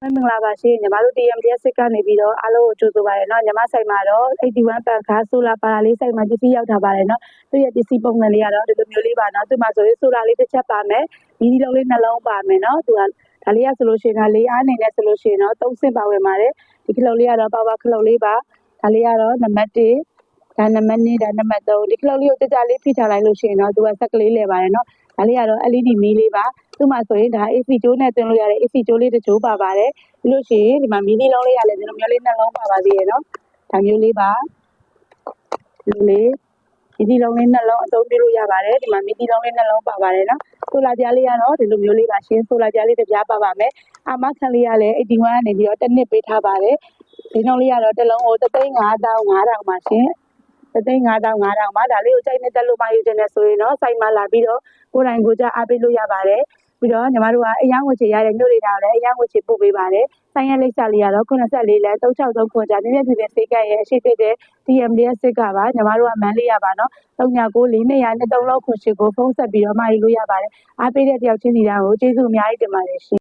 မင်္ဂလာပါရှင်ညီမတို့ TMDS စစ်ကနေပြီးတော့အားလုံးကိုကြိုဆိုပါရနော်ညီမဆိုင်မှာတော့81ပန်ခါဆိုလာပါလာလေးဆိုင်မှာပစ္စည်းရောက်ထားပါတယ်နော်သူရဲ့ပစ္စည်းပုံစံလေးကတော့ဒီလိုမျိုးလေးပါနော်သူမှာဆိုရင်ဆိုလာလေးတစ်ချက်ပါမယ်ဒီဒီလုံးလေးနှလုံးပါမယ်နော်သူကဒါလေးကဆိုလို့ရှိရင်လေးအားနေနဲ့ဆိုလို့ရှိရင်တော့3ဆင့်ပါဝင်ပါတယ်ဒီခလုတ်လေးကတော့ပါခလုတ်လေးပါဒါလေးကတော့နံပါတ်1ဒါနံပါတ်2ဒါနံပါတ်3ဒီခလုတ်လေးကိုကြကြလေးဖိထားလိုက်လို့ရှိရင်တော့သူကဆက်ကလေးလဲပါတယ်နော်ဒါလေးကတော့ LED မီးလေးပါသူ့မှာဆိုရင်ဒါ AC ကျိုးနဲ့တွင်းလို့ရတဲ့ AC ကျိုးလေးတစ်ချိုးပါပါတယ်ပြီးလို့ရှိရင်ဒီမှာမီးလေးလုံးလေးရလဲဒီလိုမျိုးလေးနှလုံးပါပါသေးရဲ့နော်ဒါမျိုးလေးပါဒီလေးဒီလုံးလေးနှလုံးအသုံးပြုလို့ရပါတယ်ဒီမှာမီးဒီလုံးလေးနှလုံးပါပါတယ်နော်ဆိုလာပြားလေးကတော့ဒီလိုမျိုးလေးပါရှင်ဆိုလာပြားလေးတစ်ပြားပါပါမယ်အာမခံလေးရလဲ81ကနေပြီးတော့တစ်နှစ်ပေးထားပါတယ်ဒီနှုန်းလေးကတော့တစ်လုံးကို3,500,500ပါရှင်3,500,500ပါဒါလေးကိုကြိုက်နေတက်လို့မယူခြင်းနဲ့ဆိုရင်တော့စိုက်မှလာပြီးတော့ကိုယ်တိုင်ကိုကြအားပေးလို့ရပါတယ်ပြီးတော့ညီမတို့ကအယောင်ဝချေရတဲ့မြို့တွေတောင်လည်းအယောင်ဝချေပို့ပေးပါတယ်ဆိုင်ရလိပ်စာလေးကတော့84လမ်း363ခွန်ကြားပြည့်ပြည့်စိတ်ကရဲ့အရှိဖြစ်တဲ့ TMDS စစ်ကပါညီမတို့ကမန်းလေးရပါနော်399423လောက်ခွန်ရှိကိုဖုန်းဆက်ပြီးတော့မှာယူလို့ရပါတယ်အားပေးတဲ့တယောက်ချင်းစီတိုင်းကိုကျေးဇူးအများကြီးတင်ပါတယ်ရှင်